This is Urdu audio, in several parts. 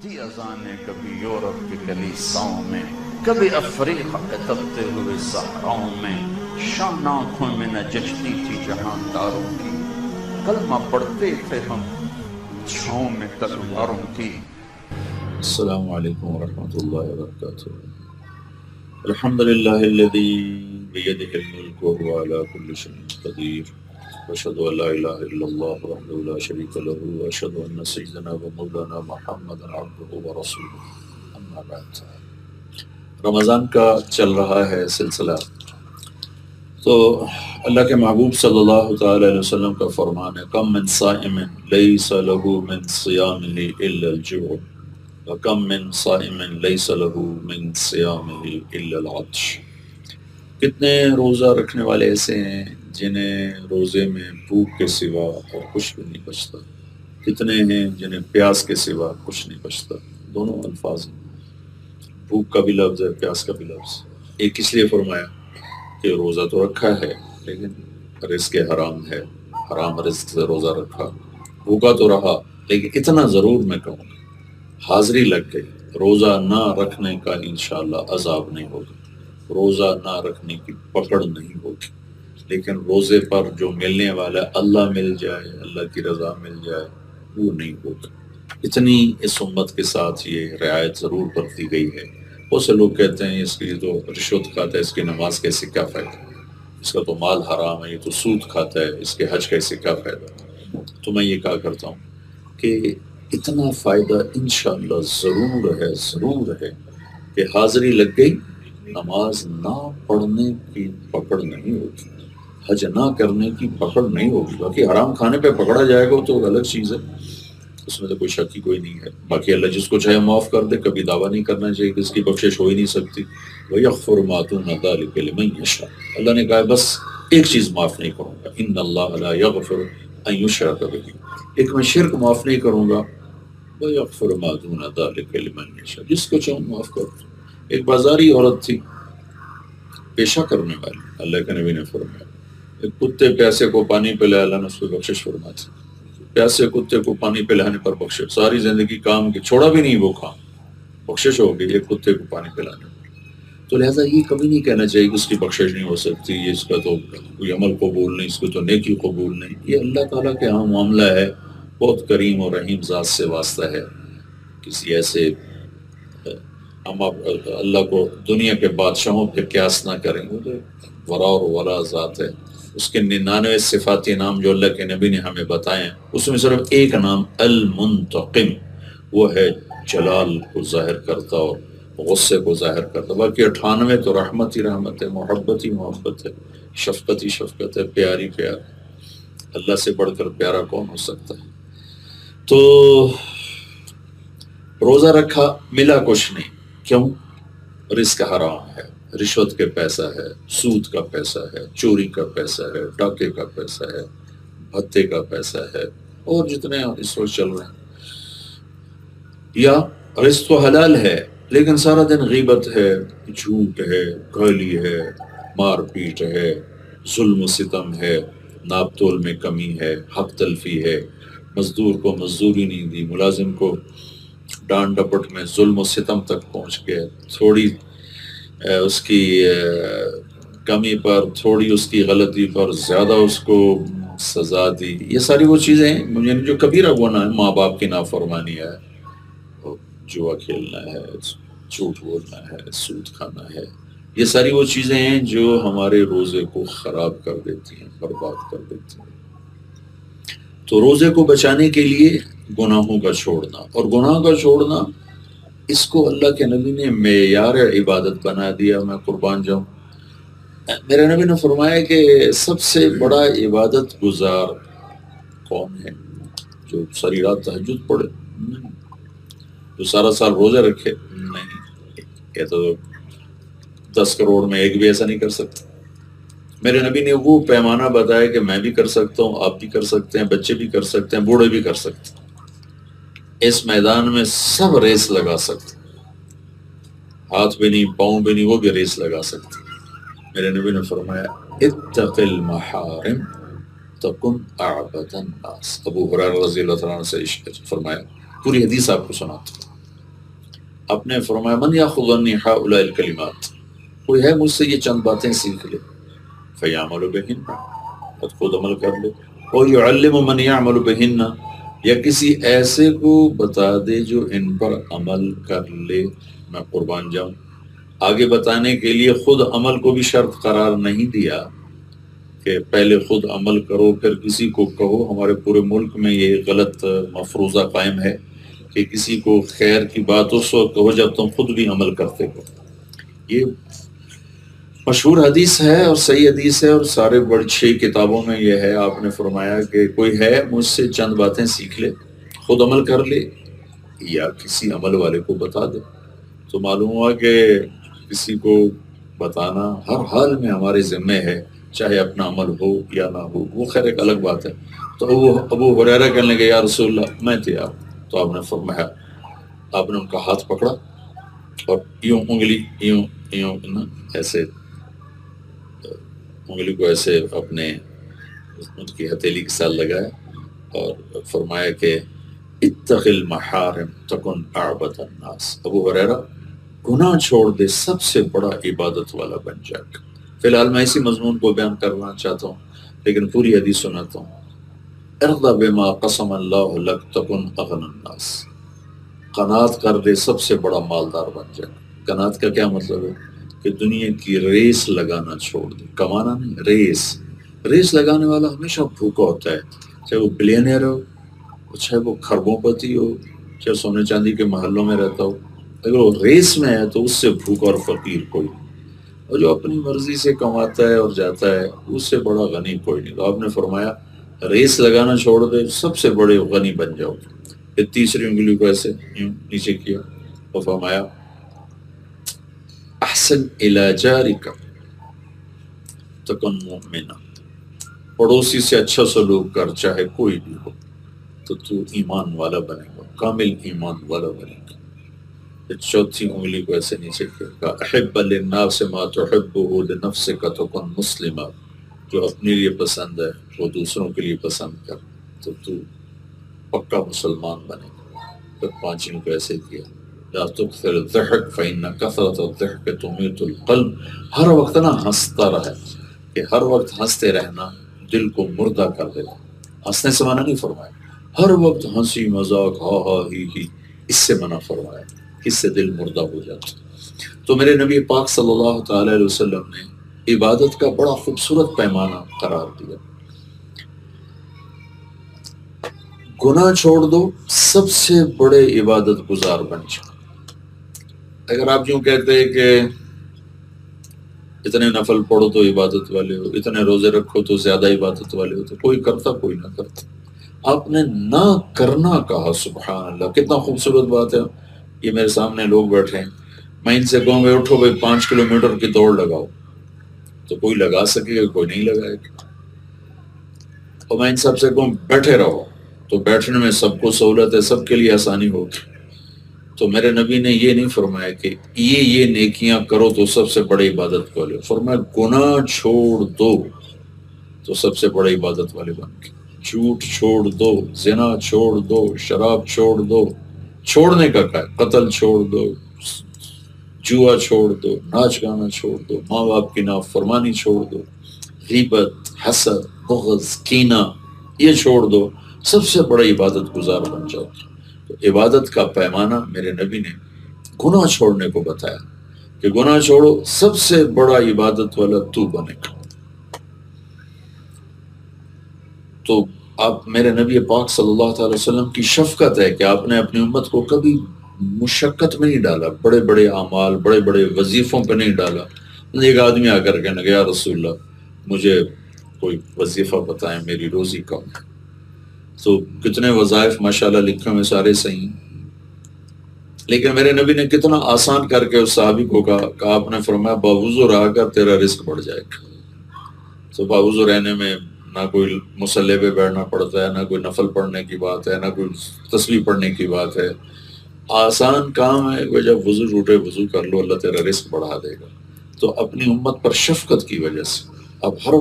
تھی اذانیں کبھی یورپ کی کلیساؤں میں، کبھی افریقہ کے تبتے ہوئے صحراؤں میں، شان آنکھوں میں نہ جچتی تھی جہاں تاروں کی، کلمہ پڑھتے تھے ہم چھاؤں میں تلواروں کی۔ السلام علیکم ورحمۃ اللہ وبرکاتہ۔ الحمد للہ الذی بیدہ الملک وهو علی کل شیء قدیر، واشهد ان لا الہ الا اللہ وحدہ لا شریک لہ، واشهد ان سیدنا و مولانا محمدا عبدہ ورسولہ، اما بعد۔ رمضان کا چل رہا ہے سلسلہ، تو اللہ کے محبوب صلی اللہ تعالی علیہ وسلم کا فرمان ہے، کم من صائم لیس لہ من صیامہ الا الجوع، وَكَم مِّن صَائِمٍ لَيْسَ لَهُ مِن صِيَامِهِ إِلَّا الْعَطْشُ۔ کتنے روزہ رکھنے والے ایسے ہیں جنہیں روزے میں بھوک کے سوا اور کچھ بھی نہیں بچتا، کتنے ہیں جنہیں پیاس کے سوا کچھ نہیں بچتا۔ دونوں الفاظ ہیں، بھوک کا بھی لفظ ہے، پیاس کا بھی لفظ۔ ایک اس لیے فرمایا کہ روزہ تو رکھا ہے لیکن رزق حرام ہے، حرام رزق سے روزہ رکھا، بھوکا تو رہا لیکن اتنا ضرور میں کہوں گا، حاضری لگ گئی، روزہ نہ رکھنے کا انشاءاللہ عذاب نہیں ہوگا، روزہ نہ رکھنے کی پکڑ نہیں ہوگی، لیکن روزے پر جو ملنے والا اللہ مل جائے، اللہ کی رضا مل جائے، وہ نہیں ہوگا۔ اتنی اس امت کے ساتھ یہ رعایت ضرور برتی گئی ہے۔ بہت سے لوگ کہتے ہیں اس کی تو رشوت کھاتا ہے، اس کی نماز کیسے کیا فائدہ، اس کا تو مال حرام ہے، یہ تو سود کھاتا ہے، اس کے حج کیسے کیا فائدہ۔ تو میں یہ کہا کرتا ہوں کہ اتنا فائدہ انشاءاللہ ضرور ہے کہ حاضری لگ گئی، نماز نہ پڑھنے کی پکڑ نہیں ہوگی، حج نہ کرنے کی پکڑ نہیں ہوگی۔ باقی حرام کھانے پہ پکڑا جائے گا تو الگ چیز ہے، اس میں تو کوئی شک ہی کوئی نہیں ہے۔ باقی اللہ جس کو چاہے معاف کر دے، کبھی دعویٰ نہیں کرنا چاہیے کہ اس کی بخشش ہو ہی نہیں سکتی۔ وَيَغْفِرُ مَا دُونَ ذَلِكَ لِمَن يَشَاءُ، اللہ نے کہا بس ایک چیز معاف نہیں کروں گا، إِنَّ اللَّهَ لَا يَغْفِرُ أَن يُشْرَكَ بِهِ، ایک میں شرک معاف نہیں کروں گا، وَيَغْفِرُ مَا دُونَ ذَلِكَ لِمَن يَشَاءُ، جس کو چاہوں معاف کر دوں۔ ایک بازاری عورت تھی، پیشہ کرنے والی، اللہ کے نبی نے فرمایا ایک کتے پیاسے کو پانی پلایا، اللہ نے اس کو بخشش فرما دی۔ پیاسے کتے کو پانی پلانے پر بخشش، ساری زندگی کام کی چھوڑا بھی نہیں وہ کام، بخشش ہو گئی ایک کتے کو پانی پلانے پر۔ تو لہٰذا یہ کبھی نہیں کہنا چاہیے کہ اس کی بخشش نہیں ہو سکتی، یہ اس کا تو کوئی عمل قبول نہیں، اس کو تو نیکی قبول نہیں۔ یہ اللہ تعالیٰ کے ہاں معاملہ ہے، بہت کریم اور رحیم ذات سے واسطہ ہے۔ کسی ایسے ہم اللہ کو دنیا کے بادشاہوں پہ قیاس نہ کریں، وہ تو ورا اور ولا ذات ہے۔ اس کے 99 صفاتی نام جو اللہ کے نبی نے ہمیں بتائے ہیں، اس میں صرف ایک نام المنتقم، وہ ہے جلال کو ظاہر کرتا اور غصے کو ظاہر کرتا، باقی 98 تو رحمت ہی رحمت ہے، محبت ہی محبت ہے، شفقت ہی شفقت ہے، پیار ہی پیار ہے۔ اللہ سے بڑھ کر پیارا کون ہو سکتا ہے؟ تو روزہ رکھا، ملا کچھ نہیں، کیوں؟ رزق حرام ہے، رشوت کے پیسہ ہے، سود کا پیسہ ہے، چوری کا پیسہ ہے، ڈاکے کا پیسہ ہے، بھتے کا پیسہ ہے، اور جتنے اس وقت چل رہے ہیں۔ یا رزق تو حلال ہے لیکن سارا دن غیبت ہے، جھوٹ ہے، گالی ہے، مار پیٹ ہے، ظلم و ستم ہے، ناپ تول میں کمی ہے، حق تلفی ہے، مزدور کو مزدوری نہیں دی، ملازم کو ڈانٹ ڈپٹ میں ظلم و ستم تک پہنچ گئے، تھوڑی اس کی کمی پر، تھوڑی اس کی غلطی پر زیادہ اس کو سزا دی۔ یہ ساری وہ چیزیں یعنی جو کبیرہ گناہ ہے، ماں باپ کی نافرمانی ہے، جوا کھیلنا ہے، جھوٹ بولنا ہے، سود کھانا ہے، یہ ساری وہ چیزیں ہیں جو ہمارے روزے کو خراب کر دیتی ہیں، برباد کر دیتی ہیں۔ تو روزے کو بچانے کے لیے گناہوں کا چھوڑنا، اور گناہ کا چھوڑنا اس کو اللہ کے نبی نے معیار عبادت بنا دیا۔ میں قربان جاؤں، میرے نبی نے فرمایا کہ سب سے بڑا عبادت گزار کون ہے؟ جو ساری رات تہجد پڑھے؟ نہیں۔ جو سارا سال روزے رکھے؟ نہیں۔ یہ تو 10 کروڑ میں ایک بھی ایسا نہیں کر سکتا۔ میرے نبی نے وہ پیمانہ بتایا کہ میں بھی کر سکتا ہوں، آپ بھی کر سکتے ہیں، بچے بھی کر سکتے ہیں، بوڑھے بھی کر سکتے ہیں۔ اس میدان میں سب ریس لگا سکتے، ہاتھ بھی نہیں، پاؤں بھی نہیں، وہ بھی ریس لگا سکتے۔ میرے نبی نے فرمایا اتق المحارم تکن اعبد الناس۔ ابو ہریرہ رضی اللہ عنہ سے فرمایا، پوری حدیث آپ کو سناتا ہوں۔ آپ نے فرمایا من یاخذ عنی ہؤلاء الکلمات، کوئی ہے مجھ سے یہ چند باتیں سیکھ لے، فیعمل بہن، بس خود عمل کر لے، اور یعلم من یعمل بہن، یا کسی ایسے کو بتا دے جو ان پر عمل کر لے، میں قربان جاؤں۔ آگے بتانے کے لیے خود عمل کو بھی شرط قرار نہیں دیا کہ پہلے خود عمل کرو پھر کسی کو کہو۔ ہمارے پورے ملک میں یہ غلط مفروضہ قائم ہے کہ کسی کو خیر کی بات اس وقت کہو جب تم خود بھی عمل کرتے ہو۔ یہ مشہور حدیث ہے اور صحیح حدیث ہے، اور سارے بڑی 6 کتابوں میں یہ ہے۔ آپ نے فرمایا کہ کوئی ہے مجھ سے چند باتیں سیکھ لے، خود عمل کر لے یا کسی عمل والے کو بتا دے۔ تو معلوم ہوا کہ کسی کو بتانا ہر حال میں ہمارے ذمہ ہے، چاہے اپنا عمل ہو یا نہ ہو، وہ خیر ایک الگ بات ہے۔ تو ابو ہریرہ کہنے لگے یا رسول اللہ میں تیار۔ تو آپ نے فرمایا، آپ نے ان کا ہاتھ پکڑا اور یوں انگلی یوں ایسے انگلی کو ایسے اپنے ان کی ہتھیلی کے ساتھ لگایا اور فرمایا کہ اتق المحارم تکن اعبد الناس، ابو ہریرہ گناہ چھوڑ دے سب سے بڑا عبادت والا بن جائے گا۔ فی الحال میں اسی مضمون کو بیان کرنا چاہتا ہوں لیکن پوری حدیث سناتا ہوں۔ ارض بما قسم اللہ لک تکن اغنى الناس، قناعت کر دے سب سے بڑا مالدار بن جائے۔ قناعت کا کیا مطلب ہے؟ کہ دنیا کی ریس لگانا چھوڑ دے، کمانا نہیں، ریس لگانے والا ہمیشہ بھوکا ہوتا ہے، چاہے وہ بلینئر ہو، چاہے وہ خربوں پتی ہو، چاہے سونے چاندی کے محلوں میں رہتا ہو، اگر وہ ریس میں ہے تو اس سے بھوکا اور فقیر کوئی نہیں، اور جو اپنی مرضی سے کماتا ہے اور جاتا ہے اس سے بڑا غنی کوئی نہیں۔ تو آپ نے فرمایا ریس لگانا چھوڑ دے، سب سے بڑے غنی بن جاؤ۔ پھر تیسری انگلی کو ایسے نیچے کیا اور فرمایا احسن الی جارک تکن مؤمنا، پڑوسی سے اچھا سلوک کر چاہے کوئی بھی ہو تو ایمان والا بنے گا، کامل ایمان والا بنے گا۔ پھر چوتھی انگلی کو ایسے نیچے کیا، احب للناس ما تحبه لنفسک تکن مسلما، جو اپنے لیے پسند ہے وہ دوسروں کے لیے پسند کر تو پکا مسلمان بنے گا۔ پھر پانچویں کو ایسے کیا، لا تکثر الضحک فإن کثرة الضحک تمیت القلب، ہر وقت نہ ہنستا رہے، کہ ہر وقت ہنستے رہنا دل کو مردہ کر دیتا۔ ہنسنے سے منع نہیں فرمایا، ہر وقت ہنسی مذاق ہا ہا ہی اس سے منع فرمایا، اس سے دل مردہ ہو جاتا۔ تو میرے نبی پاک صلی اللہ تعالی علیہ وسلم نے عبادت کا بڑا خوبصورت پیمانہ قرار دیا، گناہ چھوڑ دو سب سے بڑے عبادت گزار بن جاؤ۔ اگر آپ یوں کہتے ہیں کہ اتنے نفل پڑھو تو عبادت والے ہو، اتنے روزے رکھو تو زیادہ عبادت والے ہو، تو کوئی کرتا کوئی نہ کرتا۔ آپ نے نہ کرنا کہا، سبحان اللہ، کتنا خوبصورت بات ہے۔ یہ میرے سامنے لوگ بیٹھے ہیں، میں ان سے کہوں گے اٹھو بھائی 5 کلومیٹر کی دوڑ لگاؤ، تو کوئی لگا سکے گا، کوئی نہیں لگائے گا۔ اور میں ان سب سے کہوں بیٹھے رہو، تو بیٹھنے میں سب کو سہولت ہے، سب کے لیے آسانی ہوگی۔ تو میرے نبی نے یہ نہیں فرمایا کہ یہ نیکیاں کرو تو سب سے بڑے عبادت والے، فرمایا گناہ چھوڑ دو تو سب سے بڑے عبادت والے بن کے، جھوٹ چھوڑ دو، زنا چھوڑ دو، شراب چھوڑ دو، چھوڑنے کا کیا، قتل چھوڑ دو، جوا چھوڑ دو، ناچ گانا چھوڑ دو، ماں باپ کی نافرمانی چھوڑ دو، غیبت، حسد، بغض، کینہ یہ چھوڑ دو، سب سے بڑا عبادت گزار بن جاؤ۔ تو عبادت کا پیمانہ میرے نبی نے گناہ چھوڑنے کو بتایا کہ گناہ چھوڑو سب سے بڑا عبادت والا تو بنے گا۔ تو آپ میرے نبی پاک صلی اللہ تعالی وسلم کی شفقت ہے کہ آپ نے اپنی امت کو کبھی مشقت میں نہیں ڈالا، بڑے بڑے اعمال، بڑے بڑے وظیفوں پہ نہیں ڈالا۔ ایک آدمی آ کر کہنے لگا یا رسول اللہ مجھے کوئی وظیفہ بتائیں، میری روزی کم ہے۔ تو کتنے وظائف ماشاءاللہ لکھے ہوئے سارے صحیح، لیکن میرے نبی نے کتنا آسان کر کے اس صحابی کو کہا، آپ نے فرمایا باوضو رہا کر تیرا رزق بڑھ جائے گا۔ تو باوضو رہنے میں نہ کوئی مصلی پہ بیٹھنا پڑتا ہے، نہ کوئی نفل پڑھنے کی بات ہے، نہ کوئی تسبیح پڑھنے کی بات ہے، آسان کام ہے کہ جب وضو ٹوٹے وضو کر لو، اللہ تیرا رزق بڑھا دے گا۔ تو اپنی امت پر شفقت کی وجہ سے اب ہر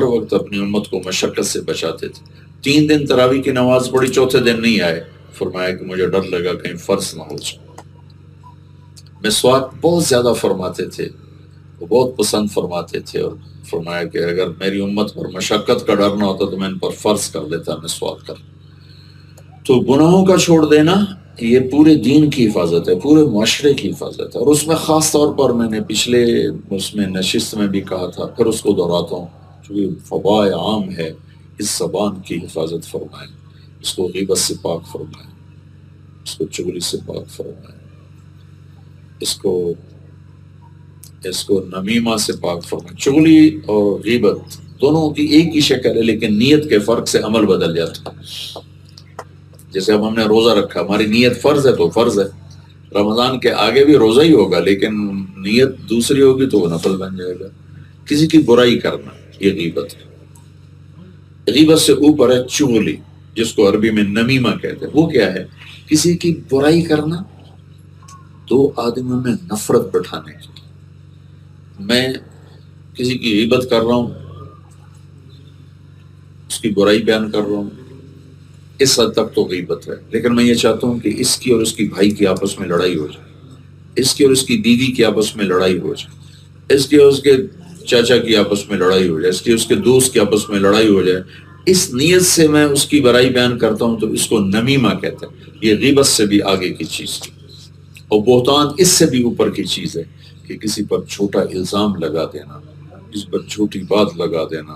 وقت اپنی امت کو مشقت سے بچاتے تھے۔ 3 دن تراویح کی نماز پڑھی، چوتھے دن نہیں آئے، فرمایا کہ مجھے ڈر لگا کہیں فرض نہ ہو جائے۔ مسواک بہت زیادہ فرماتے تھے، وہ بہت پسند فرماتے تھے، اور فرمایا کہ اگر میری امت پر مشقت کا ڈر نہ ہوتا تو میں ان پر فرض کر دیتا مسواک کر۔ تو گناہوں کا چھوڑ دینا یہ پورے دین کی حفاظت ہے، پورے معاشرے کی حفاظت ہے، اور اس میں خاص طور پر میں نے پچھلے اس میں نشست میں بھی کہا تھا، پھر اس کو دہراتا ہوں چونکہ فبائے عام ہے، اس زبان کی حفاظت فرمائیں، اس کو غیبت سے پاک فرمائیں، اس کو چغلی سے پاک فرمائیں، اس کو نمیمہ سے پاک فرمائیں۔ چغلی اور غیبت دونوں کی ایک ہی شکل ہے، لیکن نیت کے فرق سے عمل بدل جاتا ہے۔ جیسے اب ہم نے روزہ رکھا، ہماری نیت فرض ہے تو فرض ہے، رمضان کے آگے بھی روزہ ہی ہوگا، لیکن نیت دوسری ہوگی تو وہ نفل بن جائے گا۔ کسی کی برائی کرنا یہ غیبت ہے۔ غیبت سے اوپر ہے چغلی، جس کو عربی میں نمیمہ کہتے ہیں۔ وہ کیا ہے؟ کسی کی برائی کرنا، دو آدمیوں میں نفرت بٹھانے کی۔ میں کسی کی غیبت کر رہا ہوں، اس کی برائی بیان کر رہا ہوں، اس حد تک تو غیبت ہے، لیکن میں یہ چاہتا ہوں کہ اس کی اور اس کی بھائی کی آپس میں لڑائی ہو جائے، اس کی اور اس کی بیوی کی آپس میں لڑائی ہو جائے، اس کی اور اس کے چاچا کی آپس میں لڑائی ہو جائے، اس کی اس کے دوست کی آپس میں لڑائی ہو جائے، اس نیت سے میں اس کی برائی بیان کرتا ہوں تو اس کو نمیمہ کہتے ہیں۔ یہ غیبت سے بھی آگے کی چیز ہے، اور بہتان اس سے بھی اوپر کی چیز ہے کہ کسی پر چھوٹا الزام لگا دینا، کسی پر چھوٹی بات لگا دینا۔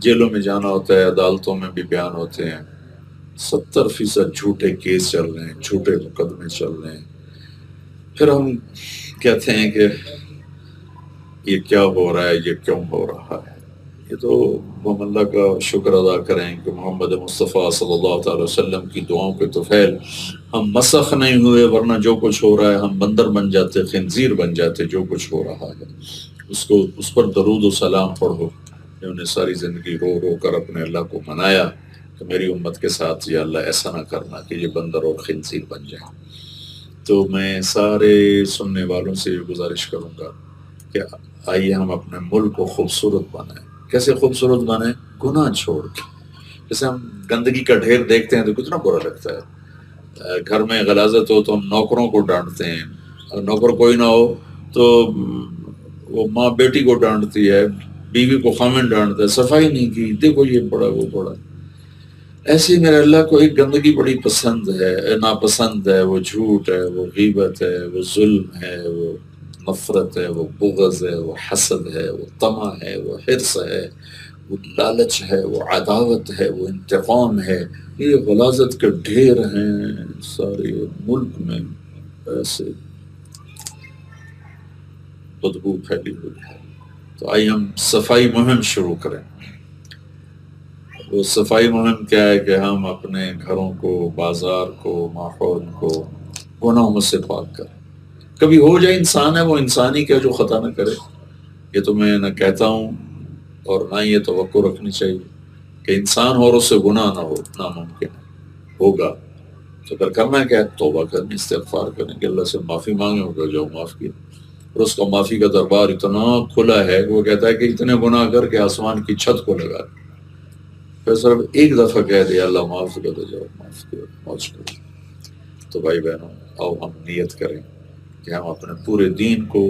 جیلوں میں جانا ہوتا ہے، عدالتوں میں بھی بیان ہوتے ہیں، 70% جھوٹے کیس چل رہے ہیں، جھوٹے مقدمے چل رہے ہیں، پھر ہم کہتے ہیں کہ یہ کیا ہو رہا ہے، یہ کیوں ہو رہا ہے۔ یہ تو ہم اللہ کا شکر ادا کریں کہ محمد مصطفیٰ صلی اللہ تعالی وسلم کی دعاؤں کے طفیل ہم مسخ نہیں ہوئے، ورنہ جو کچھ ہو رہا ہے ہم بندر بن جاتے، خنزیر بن جاتے۔ جو کچھ ہو رہا ہے اس پر درود و سلام پڑھو، جنہوں نے ساری زندگی رو رو کر اپنے اللہ کو منایا کہ میری امت کے ساتھ یا اللہ ایسا نہ کرنا کہ یہ بندر اور خنزیر بن جائیں۔ تو میں سارے سننے والوں سے یہ گزارش کروں گا کہ آئیے ہم اپنے ملک کو خوبصورت بنائیں۔ کیسے خوبصورت بنائیں؟ گناہ چھوڑ کے۔ جیسے ہم گندگی کا ڈھیر دیکھتے ہیں تو کتنا برا لگتا ہے۔ گھر میں غلاظت ہو تو ہم نوکروں کو ڈانٹتے ہیں، اور نوکر کوئی نہ ہو تو وہ ماں بیٹی کو ڈانٹتی ہے، بیوی کو خامن ڈانٹتا ہے، صفائی نہیں کی، دیکھو یہ پڑا وہ پڑا۔ ایسے ہی میرے اللہ کو ایک گندگی بڑی پسند ہے، ناپسند ہے، وہ جھوٹ ہے، وہ غیبت ہے، وہ ظلم ہے، وہ نفرت ہے، وہ بغض ہے، وہ حسد ہے، وہ طمع ہے، وہ حرص ہے، وہ لالچ ہے، وہ عداوت ہے، وہ انتقام ہے۔ یہ غلاظت کے ڈھیر ہیں سارے ملک میں، ایسے بدبو پھیلی ہوئی ہے۔ تو آئیے ہم صفائی مہم شروع کریں۔ وہ صفائی مہم کیا ہے کہ ہم اپنے گھروں کو، بازار کو، ماحول کو گناہوں سے پاک کریں۔ کبھی ہو جائے، انسان ہے وہ انسان ہی کیا جو خطا نہ کرے۔ یہ تو میں نہ کہتا ہوں اور نہ یہ توقع رکھنی چاہیے کہ انسان ہو اور اس سے گناہ نہ ہو، ناممکن ہے۔ ہوگا تو اگر کرنا کیا ہے؟ توبہ کریں، استغفار کریں کہ اللہ سے معافی مانگیں، ہوگا جو معاف کیا۔ اور اس کا معافی کا دربار اتنا کھلا ہے کہ وہ کہتا ہے کہ اتنے گناہ کر کے آسمان کی چھت کو لگا، پھر صرف ایک دفعہ کہہ دیا اللہ معاف کر دے، جاؤ معاف کرو، معاف کرو۔ تو بھائی بہنوں، آؤ ہم نیت کریں کہ ہم اپنے پورے دین کو